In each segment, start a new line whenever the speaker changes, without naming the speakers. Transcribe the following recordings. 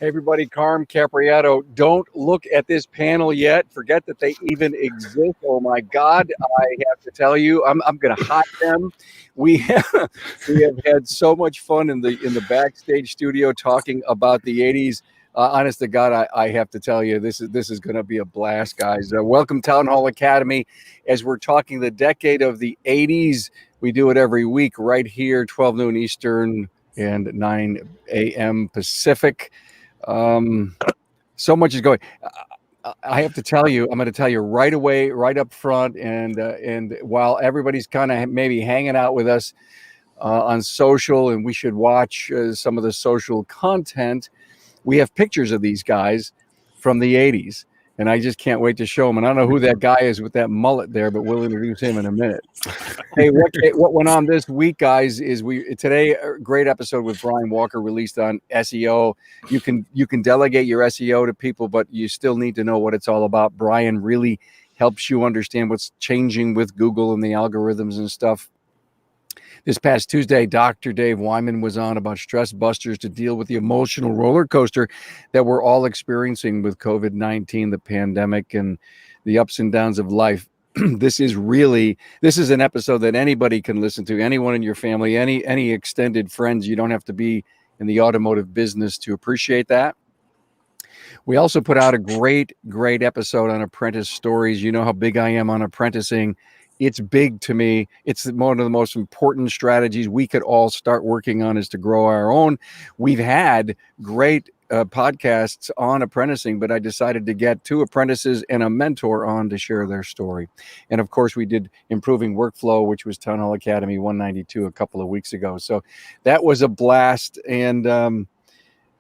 Hey everybody, Carm Capriato. Don't look at this panel yet. Forget that they even exist. Oh my God! I have to tell you, I'm going to hide them. We have had so much fun in the backstage studio talking about the '80s. Honest to God, I have to tell you, this is going to be a blast, guys. Welcome, Town Hall Academy, as we're talking the decade of the '80s. We do it every week right here, 12 noon Eastern and 9 a.m. Pacific. So much is going. I have to tell you, I'm going to tell you right away, right up front, and while everybody's kind of maybe hanging out with us on social, and we should watch some of the social content, we have pictures of these guys from the '80s, and I just can't wait to show them. And I don't know who that guy is with that mullet there, but we'll introduce him in a minute. Hey, what went on this week, guys, is today a great episode with Brian Walker released on SEO. You can delegate your SEO to people, but you still need to know what it's all about. Brian really helps you understand what's changing with Google and the algorithms and stuff. This past Tuesday, Dr. Dave Wyman was on about stress busters to deal with the emotional roller coaster that we're all experiencing with COVID-19, the pandemic, and the ups and downs of life. This is an episode that anybody can listen to, anyone in your family, any extended friends. You don't have to be in the automotive business to appreciate that. We also put out a great episode on apprentice stories. You know how big I am on apprenticing. It's big to me. It's one of the most important strategies we could all start working on, is to grow our own. We've had great podcasts on apprenticing, but I decided to get 2 apprentices and a mentor on to share their story. And of course, we did Improving Workflow, which was Town Hall Academy 192 a couple of weeks ago. So that was a blast. And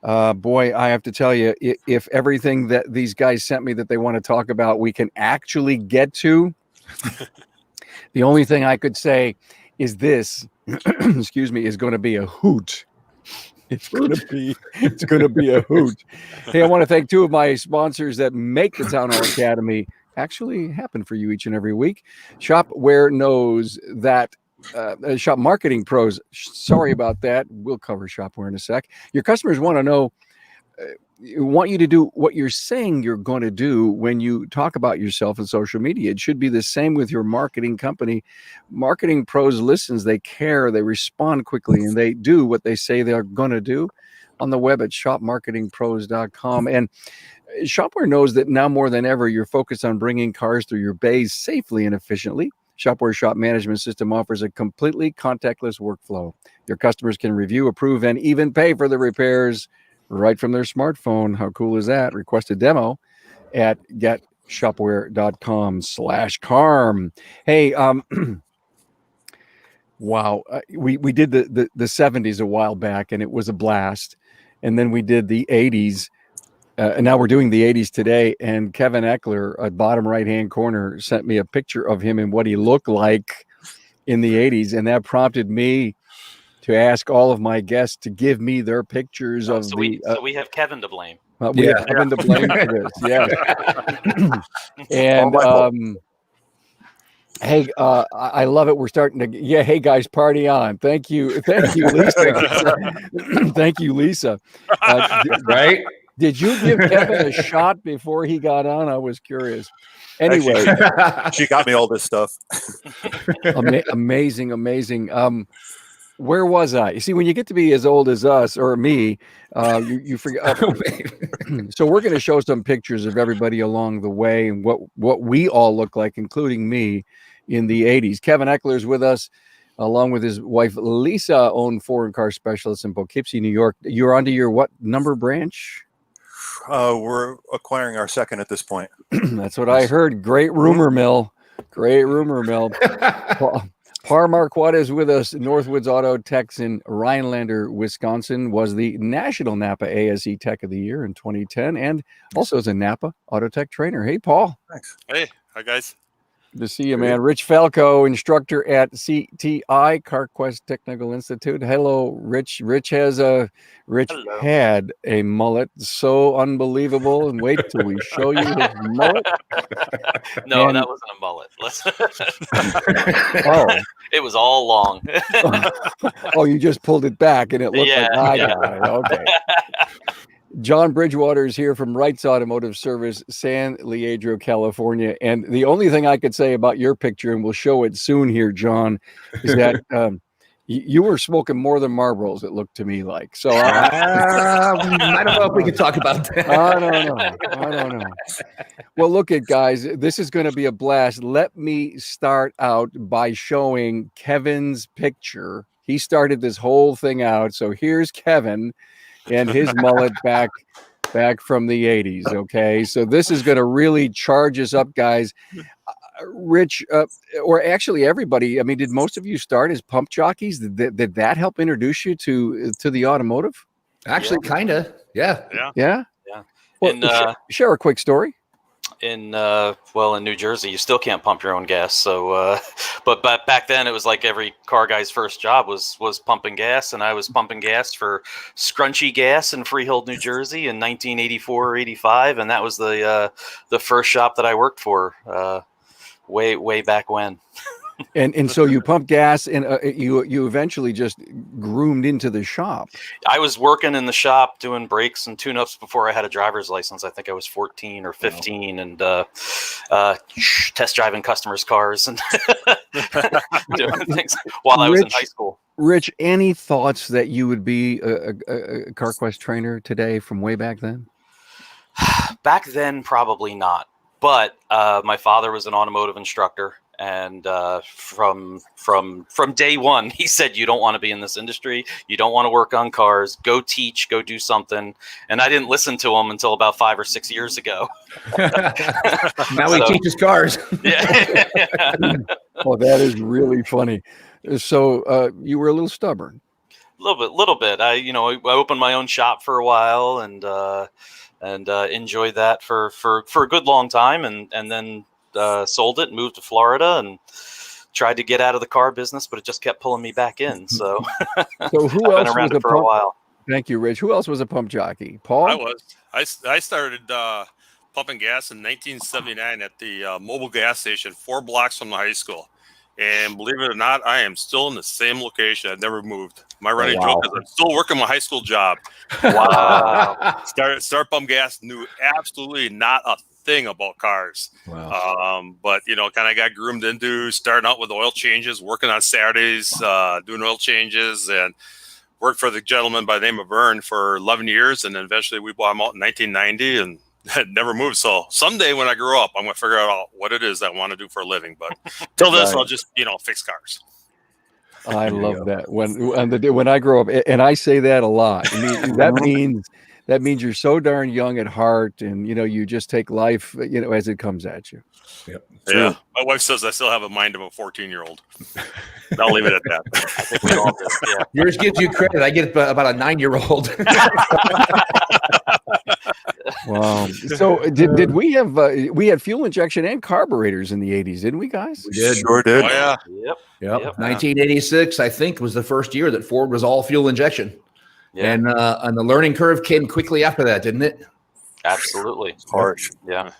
boy, I have to tell you, if everything that these guys sent me that they want to talk about, we can actually get to. The only thing I could say is this, excuse me, is going to be a hoot. It's going to be a hoot. Hey, I want to thank 2 of my sponsors that make the Town Hall Academy actually happen for you each and every week. Shopware knows that. Shop Marketing Pros. Sorry about that. We'll cover Shopware in a sec. Your customers want to know. Want you to do what you're saying you're going to do when you talk about yourself in social media. It should be the same with your marketing company. Marketing Pros listens, they care, they respond quickly, and they do what they say they're going to do on the web at shopmarketingpros.com. And Shopware knows that now more than ever, you're focused on bringing cars through your bays safely and efficiently. Shopware Shop Management System offers a completely contactless workflow. Your customers can review, approve, and even pay for the repairs right from their smartphone. How cool is that? Request a demo at getshopware.com/carm. Hey, wow. We did the 70s a while back, and it was a blast. And then we did the 80s. And now we're doing the 80s today. And Kevin Eckler, at bottom right-hand corner, sent me a picture of him and what he looked like in the 80s. And that prompted me to ask all of my guests to give me their pictures of
so we have Kevin to blame.
We have Kevin to blame for this. Yeah. And hey, I love it. We're starting to. Yeah. Hey guys, party on. Thank you, Lisa. Thank you, Lisa.
Right?
Did you give Kevin a shot before he got on? I was curious. Anyway,
she got me all this stuff.
Amazing. Where was I? You see, when you get to be as old as us or me, you forget. So we're going to show some pictures of everybody along the way and what we all look like, including me, in the 80s. Kevin Eckler is with us, along with his wife, Lisa, own foreign car specialists in Poughkeepsie, New York. You're onto your what number branch?
We're acquiring our second at this point.
That's what I heard. Great rumor mill. Par Marquardt is with us. Northwoods Auto Techs in Rhinelander, Wisconsin, was the National Napa ASE Tech of the Year in 2010, and also is a Napa Auto Tech trainer. Hey, Paul.
Thanks.
Hey, hi guys.
Good to see you, man. Rich Falco, instructor at CTI, CarQuest Technical Institute. Hello, Rich. Rich had a mullet so unbelievable, and wait till we show you his mullet.
No, that wasn't a mullet.
Oh.
It was all long.
Oh, you just pulled it back, and it looked like I got it. Okay. John Bridgewater is here from Wright's Automotive Service, San Leandro, California. And the only thing I could say about your picture, and we'll show it soon here, John, is that you were smoking more than Marlboros, it looked to me like. So
I don't know if we can talk about that.
I don't know. Well, look at guys, this is going to be a blast. Let me start out by showing Kevin's picture. He started this whole thing out. So here's Kevin and his mullet back from the 80s. Okay, so this is going to really charge us up, guys. Rich, or actually everybody. I mean, did most of you start as pump jockeys? Did that help introduce you to the automotive?
Actually, kind of. Yeah.
Well, share a quick story.
In New Jersey, you still can't pump your own gas. So, but back then it was like every car guy's first job was pumping gas, and I was pumping gas for Scrunchy Gas in Freehold, New Jersey, in 1984 or 85, and that was the first shop that I worked for way back when.
And so you pumped gas, and you eventually just groomed into the shop.
I was working in the shop doing brakes and tune-ups before I had a driver's license. I think I was 14 or 15, and test driving customers' cars and doing things while I was in high school.
Rich, any thoughts that you would be a CarQuest trainer today from way back then?
Back then, probably not. But my father was an automotive instructor. And from day one, he said, you don't want to be in this industry. You don't want to work on cars. Go teach, go do something. And I didn't listen to him until about 5 or 6 years ago.
Now he teaches cars.
Yeah.
Oh, that is really funny. So you were a little stubborn.
Little bit. I opened my own shop for a while and enjoyed that for a good long time. And then sold it, moved to Florida, and tried to get out of the car business, but it just kept pulling me back in. So,
who else
been around
was
it for a while?
Thank you, Rich. Who else was a pump jockey? Paul?
I was. I started pumping gas in 1979 at the mobile gas station 4 blocks from the high school. And believe it or not, I am still in the same location. I've never moved. My running joke is I'm still working my high school job.
Wow.
Start pump gas, knew absolutely not a thing about cars.
Wow.
But kind of got groomed into starting out with oil changes, working on Saturdays, doing oil changes, and worked for the gentleman by the name of Vern for 11 years. And then eventually we bought him out in 1990 and never moved. So someday when I grow up, I'm going to figure out what it is I want to do for a living. But till this, I'll just, fix cars.
I love that. When I grow up, and I say that a lot. I mean, that means you're so darn young at heart, and you just take life, as it comes at you.
Yep.
Yeah. My wife says I still have a mind of a 14-year-old. I'll leave it at that.
I think we all do. Yeah.
Yours gives you credit. I get about a 9-year-old.
Wow. So did we have we had fuel injection and carburetors in the 80s, didn't we, guys?
We did.
Sure did.
Oh, yeah.
Yep. 1986, I think, was the first year that Ford was all fuel injection.
Yeah.
And the learning curve came quickly after that, didn't it?
Absolutely.
Harsh.
Yeah.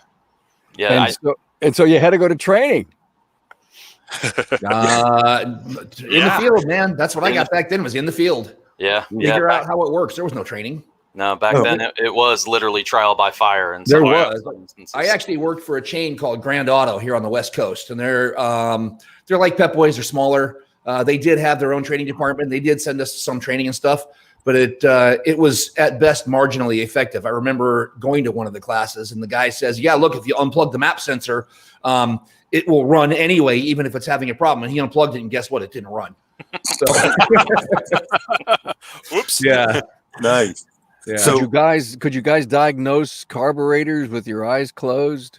Yeah.
And so you had to go to training.
In the field, man. That's what I got back then, was in the field.
Yeah.
Figure out how it works. There was no training.
No, back then it was literally trial by fire. And
there was. I actually worked for a chain called Grand Auto here on the West Coast, and they're like Pep Boys. They're smaller. They did have their own training department. They did send us some training and stuff, but it was at best marginally effective. I remember going to one of the classes, and the guy says, "Yeah, look, if you unplug the map sensor, it will run anyway, even if it's having a problem." And he unplugged it, and guess what? It didn't run. So,
Whoops.
yeah,
Nice.
yeah.
So-
Could you guys diagnose carburetors with your eyes closed?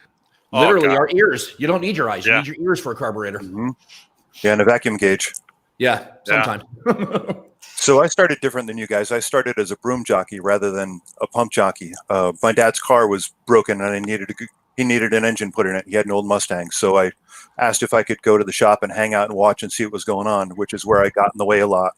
Literally,
God.
our ears. You don't need your eyes. You
Yeah.
need your ears for a carburetor.
Mhm. Yeah, and a vacuum gauge.
Yeah, sometimes.
So I started different than you guys. I started as a broom jockey rather than a pump jockey. My dad's car was broken, and he needed an engine put in it. He had an old Mustang, so I asked if I could go to the shop and hang out and watch and see what was going on, which is where I got in the way a lot.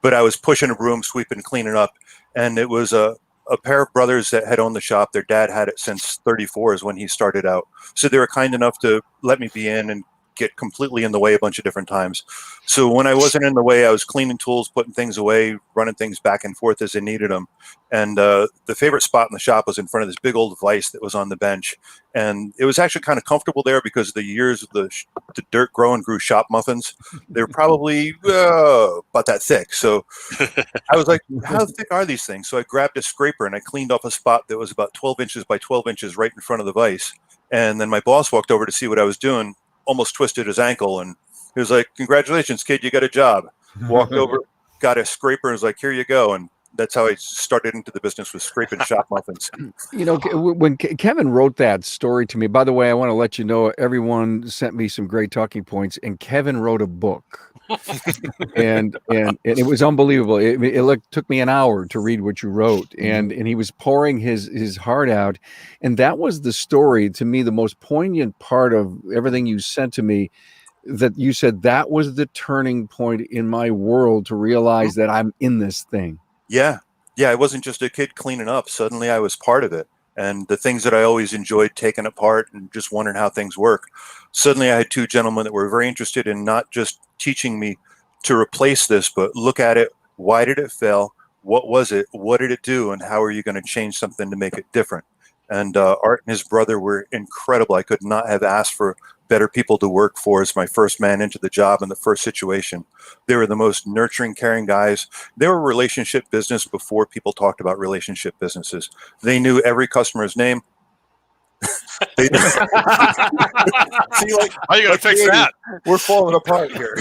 But I was pushing a broom, sweeping, cleaning up, and it was a pair of brothers that had owned the shop. Their dad had it since 34 is when he started out. So they were kind enough to let me be in and get completely in the way a bunch of different times. So when I wasn't in the way, I was cleaning tools, putting things away, running things back and forth as I needed them. And the favorite spot in the shop was in front of this big old vise that was on the bench. And it was actually kind of comfortable there because of the years of the dirt grew shop muffins. They were probably about that thick. So I was like, how thick are these things? So I grabbed a scraper and I cleaned off a spot that was about 12 inches by 12 inches right in front of the vise. And then my boss walked over to see what I was doing, almost twisted his ankle. And he was like, congratulations, kid, you got a job. Walked over, got a scraper and was like, here you go. And that's how I started into the business, with scraping shop muffins.
You know, when Kevin wrote that story to me, by the way, I want to let you know, everyone sent me some great talking points, and Kevin wrote a book. and it was unbelievable. It took me an hour to read what you wrote, and he was pouring his heart out, and that was the story to me, the most poignant part of everything you sent to me, that you said that was the turning point in my world to realize that I'm in this thing.
Yeah, I wasn't just a kid cleaning up. Suddenly I was part of it. And the things that I always enjoyed taking apart and just wondering how things work. Suddenly I had two gentlemen that were very interested in not just teaching me to replace this, but look at it. Why did it fail? What was it? What did it do? And how are you going to change something to make it different? And Art and his brother were incredible. I could not have asked for better people to work for as my first man into the job in the first situation. They were the most nurturing, caring guys. They were relationship business before people talked about relationship businesses. They knew every customer's name. See, like,
how are you going to fix that?
We're falling apart here.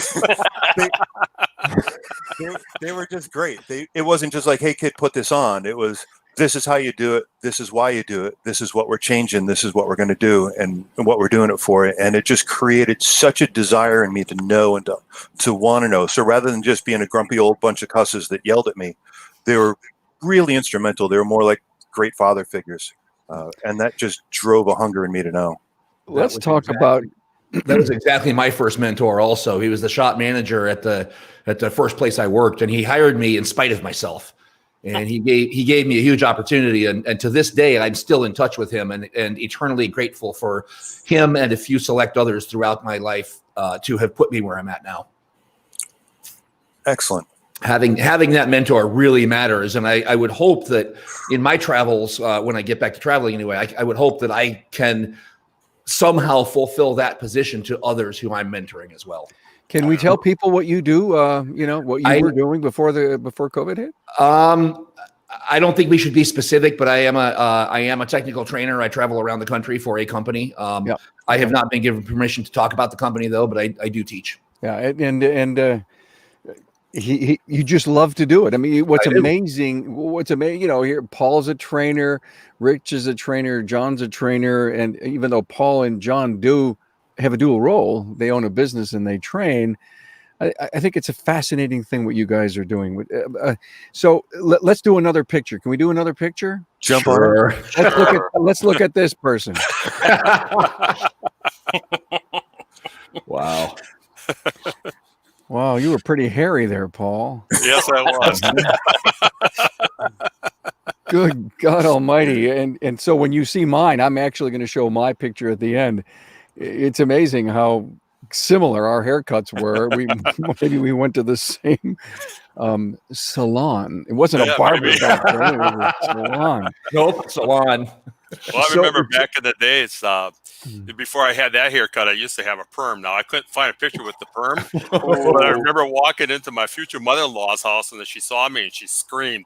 they were just great. It wasn't just like, hey, kid, put this on. It was, this is how you do it. This is why you do it. This is what we're changing. This is what we're going to do and what we're doing it for. And it just created such a desire in me to know and to want to know. So rather than just being a grumpy old bunch of cusses that yelled at me, they were really instrumental. They were more like great father figures. And that just drove a hunger in me to know.
Let's talk about.
That was exactly my first mentor also. He was the shop manager at the first place I worked, and he hired me in spite of myself. And he gave me a huge opportunity, and to this day, I'm still in touch with him, and eternally grateful for him and a few select others throughout my life to have put me where I'm at now.
Excellent.
Having that mentor really matters, and I would hope that in my travels, when I get back to traveling anyway, I would hope that I can somehow fulfill that position to others who I'm mentoring as well.
Can we tell people what you do? What you were doing before COVID hit?
I don't think we should be specific, but I am a technical trainer. I travel around the country for a company. I have not been given permission to talk about the company though, but I do teach.
Yeah, and you just love to do it. I mean, what's amazing, here Paul's a trainer, Rich is a trainer, John's a trainer, and even though Paul and John do have a dual role, they own a business and they train. I think it's a fascinating thing what you guys are doing. So let's do another picture. Can we do another picture?
Jump on.
Let's look at this person.
Wow.
Wow, you were pretty hairy there, Paul.
Yes, I was.
Good God Almighty! And so when you see mine, I'm actually going to show my picture at the end. It's amazing how similar our haircuts were. Maybe we went to the same salon. It wasn't a barber back then. It was a salon.
Nope, salon.
Well, I remember back in the days, before I had that haircut, I used to have a perm. Now, I couldn't find a picture with the perm, but I remember walking into my future mother-in-law's house, and then she saw me, and she screamed.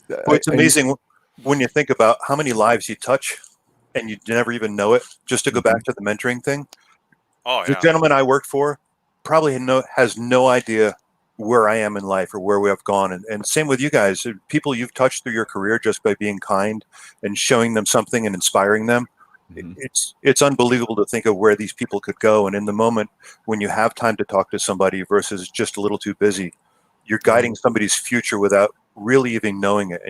It's amazing when you think about how many lives you touch, and you never even know it. Just to go back to the mentoring thing.
Oh, yeah.
The gentleman I worked for probably has no idea where I am in life or where we have gone. And same with you guys, people you've touched through your career just by being kind and showing them something and inspiring them. Mm-hmm. It's unbelievable to think of where these people could go. And in the moment when you have time to talk to somebody versus just a little too busy, you're guiding somebody's future without really even knowing it.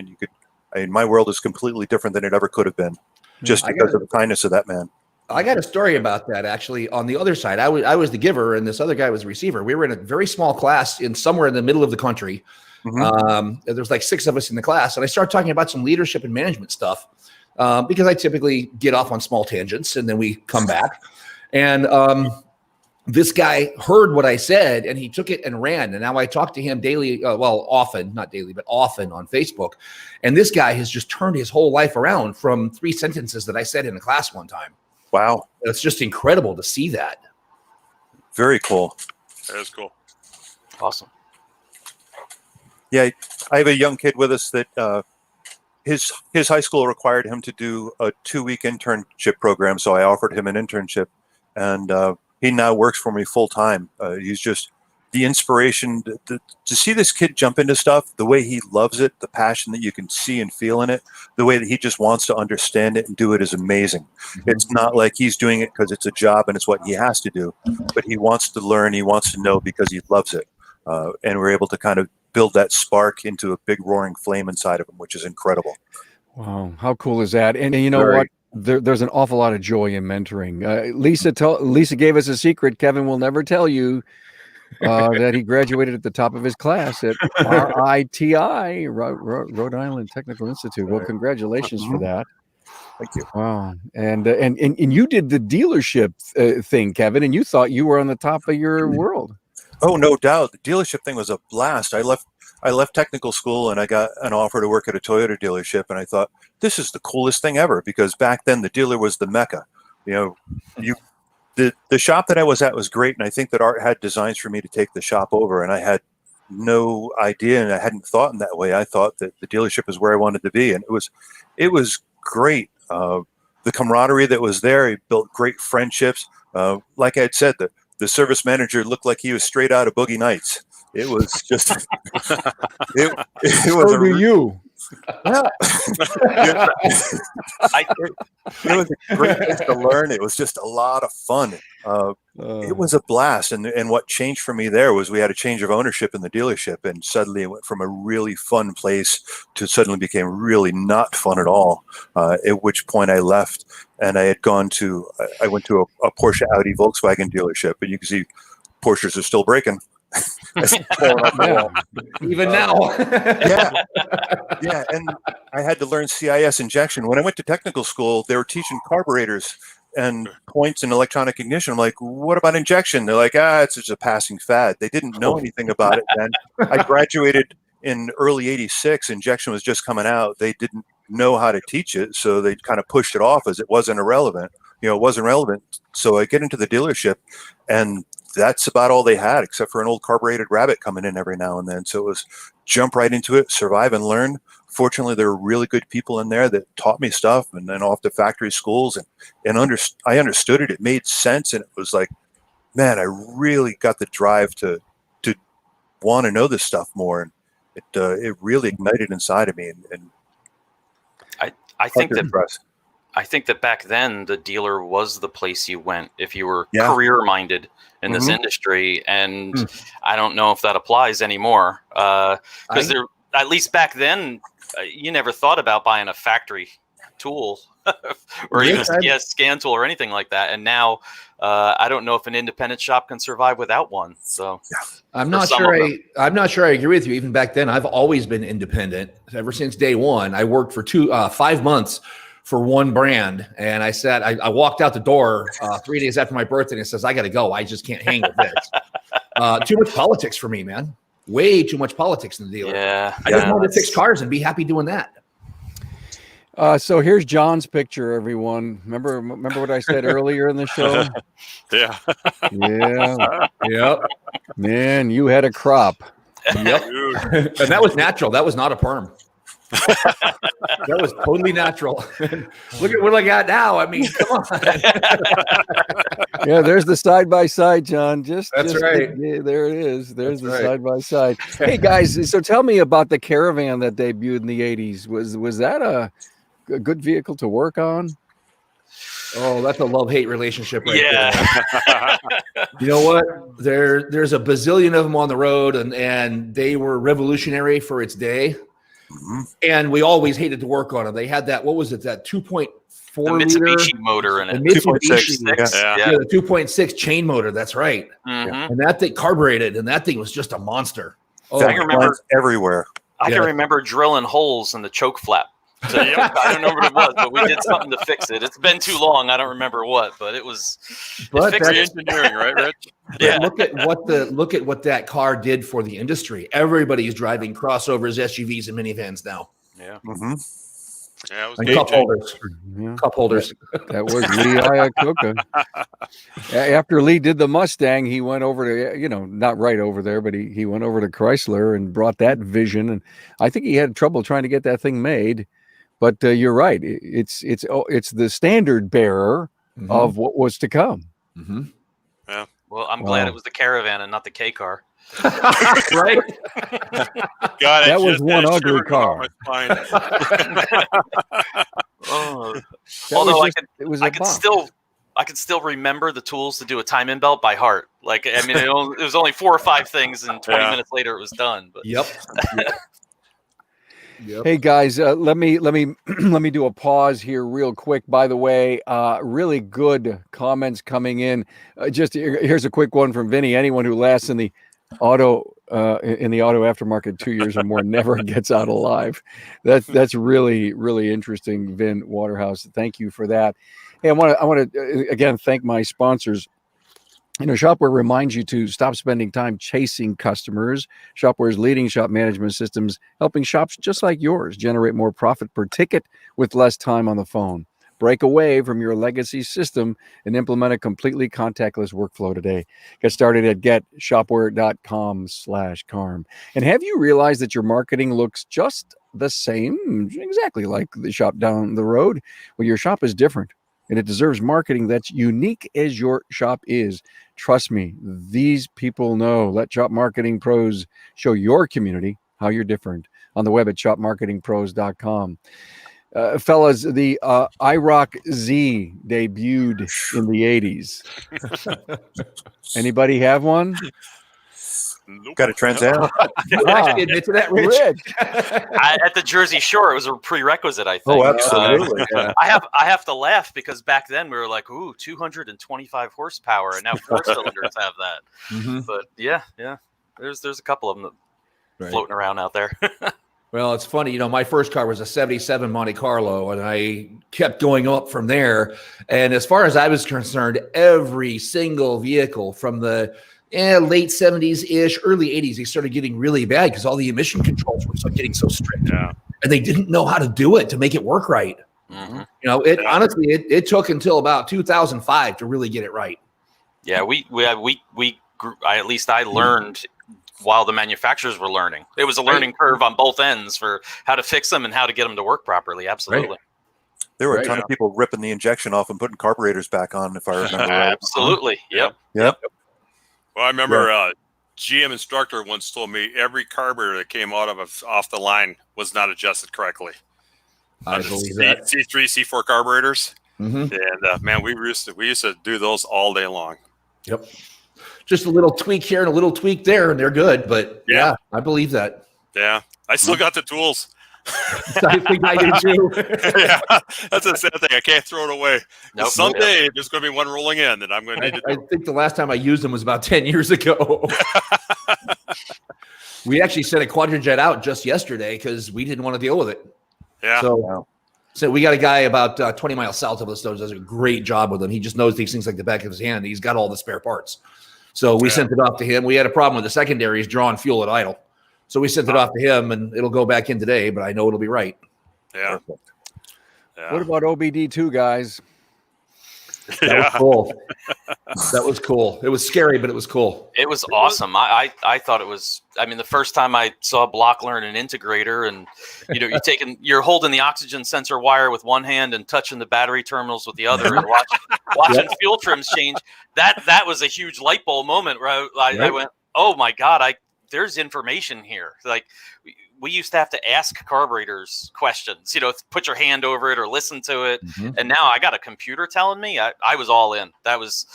And my world is completely different than it ever could have been just because of the kindness of that man.
I got a story about that actually. On the other side, I was the giver, and this other guy was the receiver. We were in a very small class in somewhere in the middle of the country. There's like 6 of us in the class, and I started talking about some leadership and management stuff because I typically get off on small tangents, and then we come back. And this guy heard what I said, and he took it and ran. And now I talk to him daily, often, not daily, but often on Facebook. And this guy has just turned his whole life around from 3 sentences that I said in a class one time.
Wow.
It's just incredible to see that.
Very cool.
That is cool.
Awesome.
Yeah, I have a young kid with us that his high school required him to do a 2-week internship program, so I offered him an internship, and he now works for me full time. He's just the inspiration to see this kid jump into stuff, the way he loves it, the passion that you can see and feel in it, the way that he just wants to understand it and do it is amazing. It's not like he's doing it because it's a job and it's what he has to do, but he wants to learn, he wants to know because he loves it. And we're able to kind of build that spark into a big roaring flame inside of him, which is incredible.
Wow, how cool is that? And you know what? There's an awful lot of joy in mentoring. Lisa gave us a secret. Kevin will never tell you that he graduated at the top of his class at RITI, Rhode Island Technical Institute. Well, congratulations for that.
Thank you.
Wow. And you did the dealership thing, Kevin, and you thought you were on the top of your world.
Oh, no doubt. The dealership thing was a blast. I left technical school and I got an offer to work at a Toyota dealership, and I thought this is the coolest thing ever because back then the dealer was the mecca. You know, the shop that I was at was great, and I think that Art had designs for me to take the shop over, and I had no idea, and I hadn't thought in that way. I thought that the dealership is where I wanted to be, and it was great. The camaraderie that was there, he built great friendships. Like I had said, the service manager looked like he was straight out of Boogie Nights. It was just it was
So do you.
Yeah. It was a great place to learn. It was just a lot of fun. It was a blast. And what changed for me there was we had a change of ownership in the dealership, and suddenly it went from a really fun place to suddenly became really not fun at all. At which point I left, and I went to a Porsche, Audi, Volkswagen dealership, and you can see Porsches are still breaking.
Even now.
Yeah, and I had to learn CIS injection. When I went to technical school, they were teaching carburetors and points in electronic ignition. I'm like, what about injection? They're like, it's just a passing fad. They didn't know anything about it then. I graduated in early '86. Injection was just coming out. They didn't know how to teach it, so they kind of pushed it off as it wasn't irrelevant. It wasn't relevant. So I get into the dealership, and that's about all they had, except for an old carbureted Rabbit coming in every now and then. So it was jump right into it, survive and learn. Fortunately, there were really good people in there that taught me stuff, and then off to factory schools, and I understood it. It made sense, and it was like, man, I really got the drive to want to know this stuff more, and it really ignited inside of me. And
I think that back then the dealer was the place you went if you were career minded in this industry, and I don't know if that applies anymore because at least back then you never thought about buying a factory tool or even a scan tool or anything like that, and now I don't know if an independent shop can survive without one. So
I'm not sure I agree with you. Even back then, I've always been independent ever since day one. I worked for 5 months for one brand. And I walked out the door 3 days after my birthday and it says, I got to go. I just can't hang with this. Too much politics for me, man. Way too much politics in the dealer.
Yeah.
I just wanted to fix cars and be happy doing that.
So here's John's picture, everyone. Remember what I said earlier in the show?
Yeah.
Yeah.
Yep.
Man, you had a crop.
Yep. And that was natural. That was not a perm. That was totally natural. Look at what I got now. I mean, come on.
Yeah, there's the side by side, John. That's
right.
There it is. There's the side by side. Hey guys, so tell me about the Caravan that debuted in the '80s. Was that a good vehicle to work on?
Oh, that's a love-hate relationship right there. You know what? There's a bazillion of them on the road, and they were revolutionary for its day. And we always hated to work on them. They had that, what was it, that 2.4 4-liter
Mitsubishi motor in
the
it.
Mitsubishi,
2.6.
yeah, the 2.6 chain motor. That's right.
Mhm.
And that thing carbureted, and that thing was just a monster. Oh,
I remember
Lines everywhere.
I
Yeah.
can remember drilling holes in the choke flap. So, I don't remember what it was, but we did something to fix it. It's been too long. I don't remember what, but it was.
But
it fixed
that's-
it.
Engineering, right, Rich?
Yeah.
Look at what that car did for the industry. Everybody's driving crossovers, SUVs, and minivans now.
Yeah.
Hmm.
Yeah, it was
And
game
cup
changing.
holders.
Yeah.
Cup holders.
That was Lee Iacocca. After Lee did the Mustang, he went over to, not right over there, but he went over to Chrysler and brought that vision. And I think he had trouble trying to get that thing made. But you're right. It's the standard bearer of what was to come.
Mm-hmm.
Well, I'm glad
Wow.
it was the Caravan and not the K car.
Right?
God,
That
I
was
just
one
had a
ugly
shiver going
car.
down my spine.
Oh.
That
Although
was it was a bomb.
I could still remember the tools to do a time in belt by heart. Like, I mean, it was only 4 or 5 things, and 20
Yeah.
minutes later it was done. But
Yep.
Hey guys, let me let me do a pause here real quick. By the way, really good comments coming in. Here's a quick one from Vinny. Anyone who lasts in the auto aftermarket 2 years or more never gets out alive. That's really, really interesting, Vin Waterhouse. Thank you for that. Hey, I want to again thank my sponsors. Shopware reminds you to stop spending time chasing customers. Shopware's leading shop management systems helping shops just like yours generate more profit per ticket with less time on the phone. Break away from your legacy system and implement a completely contactless workflow today. Get started at getshopware.com/carm. And have you realized that your marketing looks just the same, exactly like the shop down the road? Well, your shop is different, and it deserves marketing that's unique as your shop is. Trust me, these people know. Let Shop Marketing Pros show your community how you're different on the web at shopmarketingpros.com. Fellas, the IROC Z debuted in the 80s. Anybody have one?
Nope.
Got a Trans Am?
You actually admit to that, Rich?
at the Jersey Shore, it was a prerequisite, I think.
Oh, absolutely.
Yeah.
I have to laugh because back then we were like, ooh, 225 horsepower, and now 4-cylinders have that.
Mhm.
But yeah, there's a couple of them
Right.
floating around out there.
Well, it's funny. My first car was a 77 Monte Carlo, and I kept going up from there. And as far as I was concerned, every single vehicle from the late 70s-ish, early 80s, they started getting really bad because all the emission controls were getting so strict.
Yeah.
And they didn't know how to do it to make it work right.
Mhm.
Honestly, it took until about 2005 to really get it right.
Yeah, we grew, at least I learned while the manufacturers were learning. It was a learning curve on both ends for how to fix them and how to get them to work properly. Absolutely.
Right.
There were a
Right.
ton of people ripping the injection off and putting carburetors back on, if I remember right.
Absolutely. Yep.
Yep.
Well, I remember GM instructor once told me every carburetor that came off the line was not adjusted correctly.
I believe that.
C3, C4 carburetors,
Mhm.
and man, we used to do those all day long.
Yep. Just a little tweak here and a little tweak there, and they're good. But
Yeah.
I believe that.
Yeah, I still got the tools.
I think I do too.
Yeah, that's the sad thing. I can't throw it away.
Nope.
Someday there's going to be one rolling in that I'm going to need to
I
do.
think the last time I used them was about 10 years ago. We actually sent a quadrijet out just yesterday because we didn't want to deal with it.
Yeah.
So we got a guy about 20 miles south of us that does a great job with them. He just knows these things like the back of his hand. He's got all the spare parts. So we sent it off to him. We had a problem with the secondaries drawing fuel at idle. So we sent it off to him, and it'll go back in today, but I know it'll be right.
Yeah. Yeah.
What about OBD2, guys?
That was cool. That was cool. It was scary, but it was cool.
It was awesome. I thought it was. I mean, the first time I saw Block learn an integrator, and you're holding the oxygen sensor wire with one hand and touching the battery terminals with the other, and watching fuel trims change. That was a huge light bulb moment where I went, "Oh my God! There's information here." Like we used to have to ask carburetors questions, put your hand over it or listen to it.
Mhm.
And now I got a computer telling me. I was all in. That was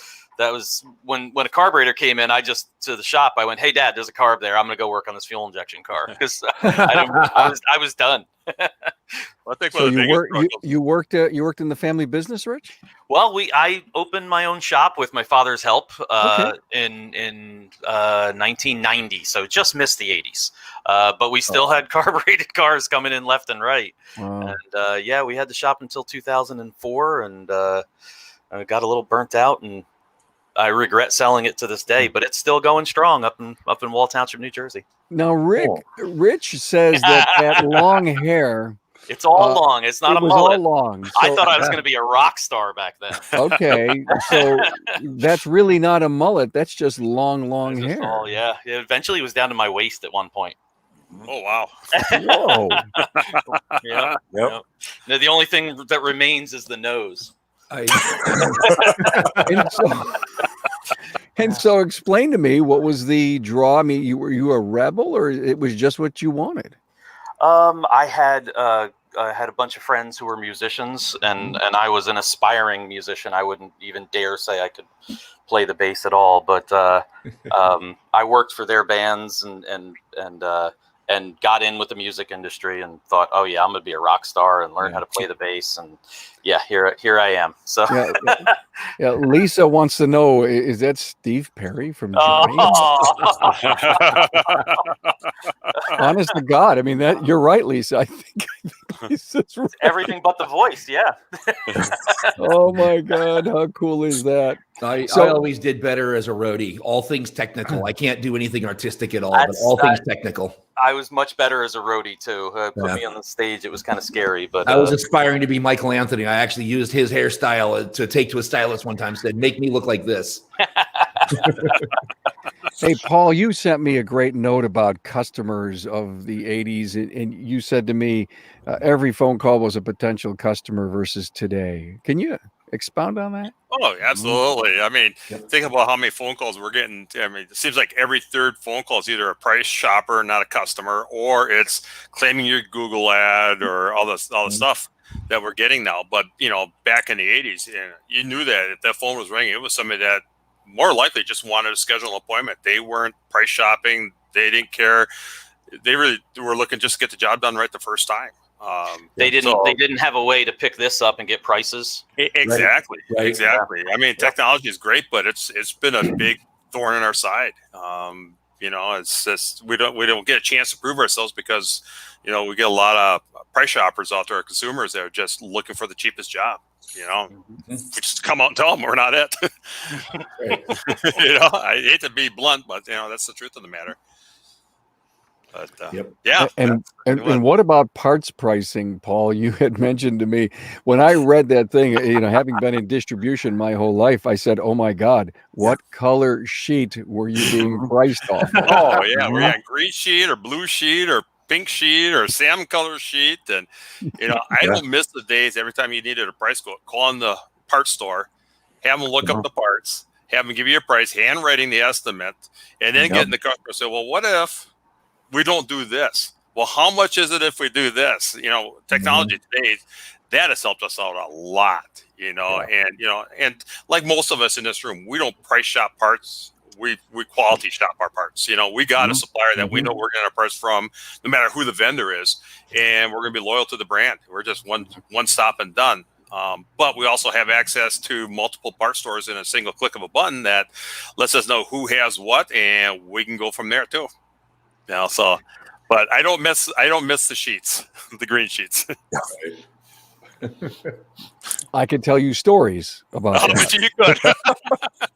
when a carburetor came in. To the shop. I went, "Hey, Dad, there's a carb there. I'm going to go work on this fuel injection car," because I was done.
I think
So
one of the biggest struggles.
you worked in the family business, Rich?
Well, I opened my own shop with my father's help
Okay.
in 1990, so just missed the 80s. But we still had carbureted cars coming in left and right.
Wow.
And yeah, we had the shop until 2004, and I got a little burnt out, and I regret selling it to this day. But it's still going strong up in Wall Township, New Jersey.
Now, Rich says that long hair.
It's all long. It's not
it
a
was
mullet.
all long.
I
So-
thought I was going to be a rock star back then.
Okay, so that's really not a mullet. That's just long
It's just
hair.
all, yeah. Eventually, it was down to my waist at one point.
Oh wow!
Whoa.
Yeah.
Yep.
Yeah. Now, the only thing that remains is the nose.
And so explain to me, what was the draw? I mean, were you a rebel, or it was just what you wanted?
I had a bunch of friends who were musicians, and I was an aspiring musician. I wouldn't even dare say I could play the bass at all, but I worked for their bands and got in with the music industry and thought, oh yeah, I'm gonna be a rock star and learn how to play the bass, and yeah, here I am. So
Yeah, Lisa wants to know, is that Steve Perry from Johnny? Honest to God, I mean, that you're right, Lisa. I think Lisa's right.
everything but the voice, yeah.
Oh my God, how cool is that?
I
So-
always did better as a roadie. All things technical. I can't do anything artistic at all, but all things technical.
I was much better as a roadie too. Put me on the stage; it was kind of scary. But
I was aspiring to be Michael Anthony. I actually used his hairstyle to take to a stylist one time. Said, "Make me look like this."
Hey, Paul, you sent me a great note about customers of the 80s, and you said to me, every phone call was a potential customer versus today. Can you expound on that?
Oh, absolutely. I mean, think about how many phone calls we're getting. I mean, it seems like every third phone call is either a price shopper, not a customer, or it's claiming your Google ad or all the stuff that we're getting now. But, back in the 80s, you knew that if that phone was ringing, it was somebody that more likely just wanted to schedule an appointment. They weren't price shopping. They didn't care. They really were looking just to get the job done right the first time.
they didn't have a way to pick this up and get prices.
Exactly.
Right.
Exactly. I mean, technology is great, but it's been a big thorn in our side. It's just we don't get a chance to prove ourselves because we get a lot of price shoppers out there, consumers that are just looking for the cheapest job. We just come out and tell them we're not it. I hate to be blunt, but that's the truth of the matter. But yeah.
And what about parts pricing, Paul? You had mentioned to me when I read that thing, having been in distribution my whole life, I said, oh my God, what color sheet were you being priced off of?
Oh yeah, we're on green sheet or blue sheet or pink sheet or salmon color sheet, and I don't miss the days every time you needed a price quote, calling the parts store, have them look up the parts, have them give you a price, handwriting the estimate, and then getting the customer to say, well, what if we don't do this? Well, how much is it if we do this? Technology today, that has helped us out a lot, and like most of us in this room, we don't price shop parts. We quality shop our parts. We got a supplier that we know we're getting our parts from, no matter who the vendor is, and we're going to be loyal to the brand. We're just one stop and done. But we also have access to multiple part stores in a single click of a button that lets us know who has what, and we can go from there too. But I don't miss the sheets, the green sheets.
I could tell you stories about that.
But you could.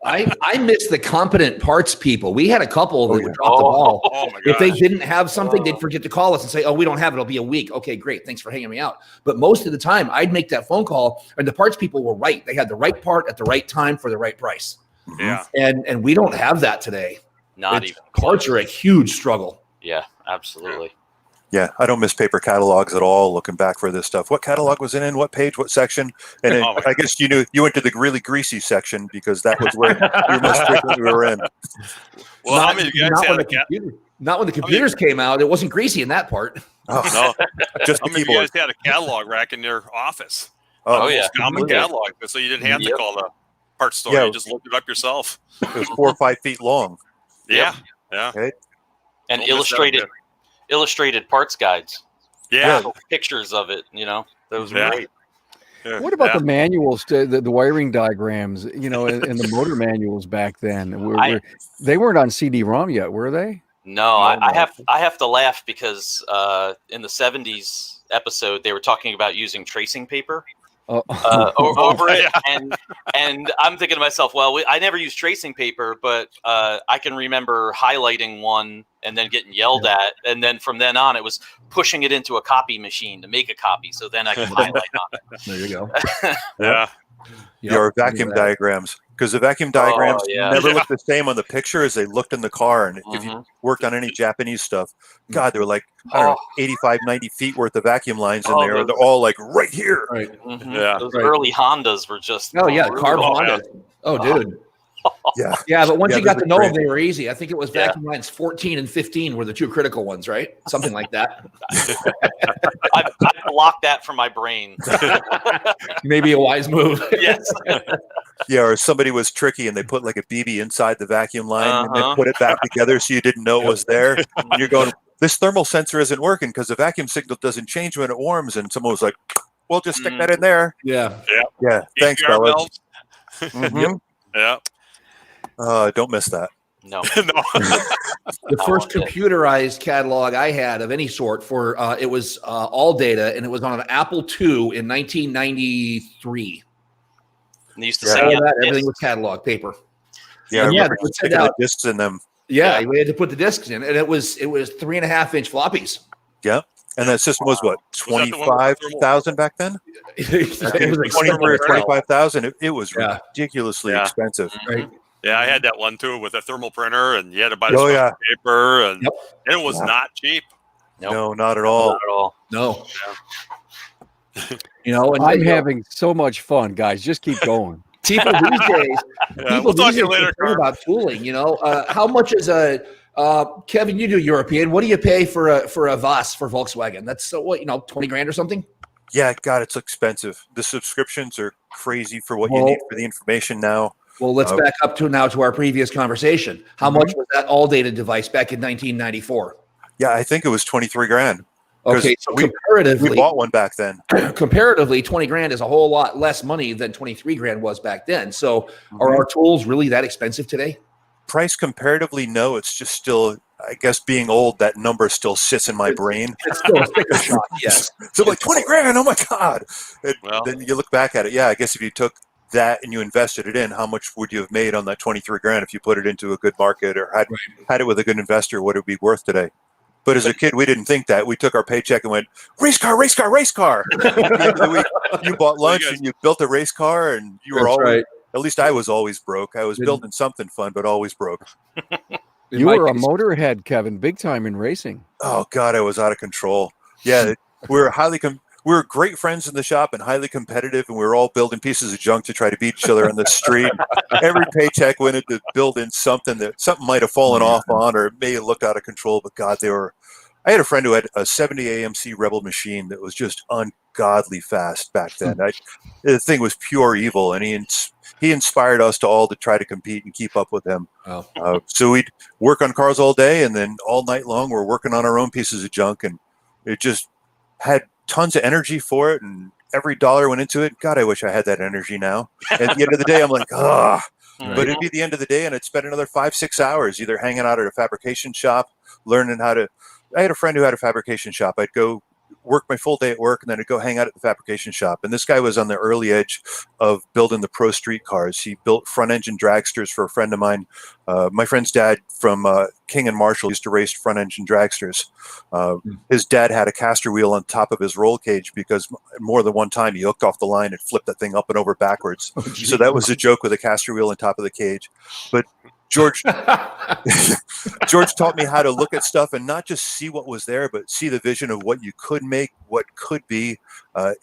I miss the competent parts people. We had a couple that would drop the ball.
Oh my
If they
gosh.
didn't have something, they'd forget to call us and say, "Oh, we don't have it. It'll be a week." Okay, great. Thanks for hanging me out. But most of the time, I'd make that phone call, and the parts people were right. They had the right part at the right time for the right price.
Yeah.
And we don't have that today.
Not even
Parts
close.
are a huge struggle.
Yeah, absolutely.
Yeah, I don't miss paper catalogs at all. Looking back for this stuff, what catalog was in what page, what section, and then, I guess you went to the really greasy section because that was where you most frequently were in.
Well, how many of you guys had a
Not when the computers came out. It wasn't greasy in that part.
Oh,
no?
just
How
the
many of you
keyboard.
guys had a catalog rack in your office?
Oh, yeah.
Common catalog, so you didn't have to call the parts store.
Yeah.
You just looked it up yourself.
It was 4 or 5 feet long.
Yeah. Yeah.
Okay.
And
Don't miss that
illustrated parts guides.
Yeah.
pictures of it. That was
Yeah.
great.
Yeah.
What about
Yeah.
the manuals, the wiring diagrams, and the motor manuals back then? They weren't on CD-ROM yet, were they?
No,
No.
I have to laugh because in the 70s episode they were talking about using tracing paper
Oh,
over it,
yeah.
and I'm thinking to myself, well, I never used tracing paper, but I can remember highlighting one and then getting yelled at, and then from then on it was pushing it into a copy machine to make a copy, so then I could highlight on it.
There you go.
Yeah.
Your vacuum diagrams, because the vacuum diagrams
yeah.
never looked the same on the picture as they looked in the car. And if you
Mhm.
worked on any Japanese stuff, God, there were like, I don't know, 85, 90 feet worth of vacuum lines in there. They're all like right here.
Right.
Mhm.
Yeah.
Those
Right.
early Hondas were just
Oh yeah, carb
Oh,
Honda. Oh, dude.
Yeah.
Yeah, but once
Yeah,
you got
those
to
are
know them,
great.
they were easy. I think it was
Yeah.
vacuum lines 14 and 15 were the two critical ones, right? Something like that.
I blocked that from my brain.
Maybe a wise move.
Yes.
Yeah, or somebody was tricky and they put like a BB inside the vacuum line and then
Uh-huh.
put it back together so you didn't know it was there. And you're going, this thermal sensor isn't working because the vacuum signal doesn't change when it warms. And someone was like, well, just stick that in there.
Yeah.
Yeah, thanks,
EPR
fellas.
valves.
Mhm.
Yeah.
Don't miss that.
No.
No.
The first computerized catalog I had of any sort for it was all data, and it was on an Apple II in 1993.
And they used to
Yeah.
send
All
you
that,
discs.
everything was catalog paper.
Yeah, I
And yeah,
remember
they would send
sticking the
out.
discs in them.
Yeah,
Yeah.
we had to put the discs in, and it was 3.5-inch floppies.
Yeah. And that system was what,
Was that the one with the
25,000 back then?
It was like
23 or
thermal.
25,000. It was
Yeah.
ridiculously
Yeah.
expensive.
Right.
Yeah, I had that one too with a thermal printer, and you had to buy the
Oh,
special
yeah.
paper, and
Yep.
it was
Yeah.
not cheap.
Nope.
No, not at all.
Not at all.
No. And
I'm having so much fun, guys. Just keep going.
people these days.
Yeah,
People
we'll talk
these
to you
days
later,
complain
Carl.
about tooling. How much is a Kevin? You do European. What do you pay for a Voss for Volkswagen? That's 20 grand or something.
Yeah, God, it's expensive. The subscriptions are crazy for what you
Well-
need for the information now.
Well, let's back up to our previous conversation. How much was that all data device back in 1994?
Yeah, I think it was 23 grand. 'Cause
Okay, so
we
comparatively,
bought one back then.
comparatively, 20 grand is a whole lot less money than 23 grand was back then. So, are our tools really that expensive today?
Price comparatively, no. It's just still, I guess, being old, that number still sits in my brain.
It's still a sticker shock. Yes.
So like 20 grand, oh my God. And
Well.
then you look back at it. Yeah, I guess if you took that and you invested it in, how much would you have made on that 23 grand if you put it into a good market or had it with a good investor? What it would be worth today? But as a kid, we didn't think that. We took our paycheck and went, race car, race car, race car. At the end of the week, you bought lunch and you built a race car, and you were
That's
always,
right.
at least I was always broke. I was building something fun, but always broke.
In
You
my
were a
case-
motorhead, Kevin, big time in racing.
Oh God, I was out of control. Yeah, we were we were great friends in the shop and highly competitive, and we were all building pieces of junk to try to beat each other on the street. Every paycheck went into building something that something might have fallen off on, or it may have looked out of control. But God, they were. I had a friend who had a 70 AMC Rebel machine that was just ungodly fast back then. The thing was pure evil, and he inspired us to all to try to compete and keep up with him.
Oh.
So we'd work on cars all day, and then all night long we're working on our own pieces of junk, and it just had tons of energy for it, and every dollar went into it. God, I wish I had that energy now. At the end of the day, I'm like, ah. But it'd be the end of the day, and I'd spend another 5-6 hours either hanging out at a fabrication shop, learning how to. I had a friend who had a fabrication shop. I'd go work my full day at work, and then I'd go hang out at the fabrication shop. And this guy was on the early edge of building the pro street cars. He built front engine dragsters for a friend of mine. My friend's dad from King and Marshall used to race front engine dragsters. His dad had a caster wheel on top of his roll cage because more than one time he hooked off the line and flipped that thing up and over backwards. So that was a joke with a caster wheel on top of the cage. But George taught me how to look at stuff and not just see what was there, but see the vision of what you could make, what could be,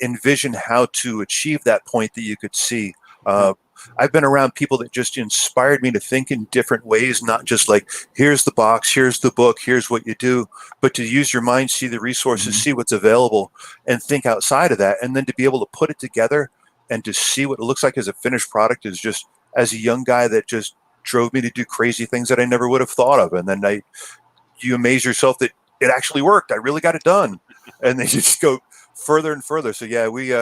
envision how to achieve that point that you could see. I've been around people that just inspired me to think in different ways, not just like, here's the box, here's the book, here's what you do, but to use your mind, see the resources, see what's available, and think outside of that. And then to be able to put it together and to see what it looks like as a finished product is just, as a young guy, that just drove me to do crazy things that I never would have thought of. And then you amaze yourself that it actually worked. I really got it done. and they just go further and further. So yeah, we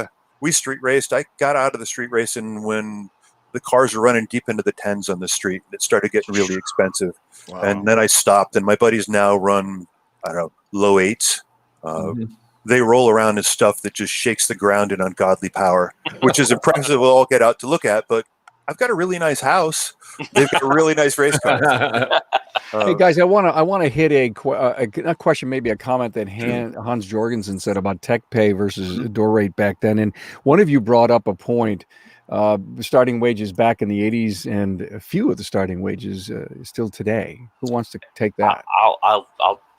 street raced. I got out of the street racing when the cars were running deep into the tens on the street. It started getting really expensive.
Wow.
And then I stopped, and my buddies now run, I don't know, low eights. They roll around in stuff that just shakes the ground in ungodly power, which is impressive. We'll all get out to look at, but I've got a really nice house. They've got a really nice race car.
Hey guys, I want to hit a question, maybe a comment that Hans Jorgensen said about tech pay versus door rate back then. And one of you brought up a point, starting wages back in the 80s, and a few of the starting wages still today. Who wants to take that?
I'll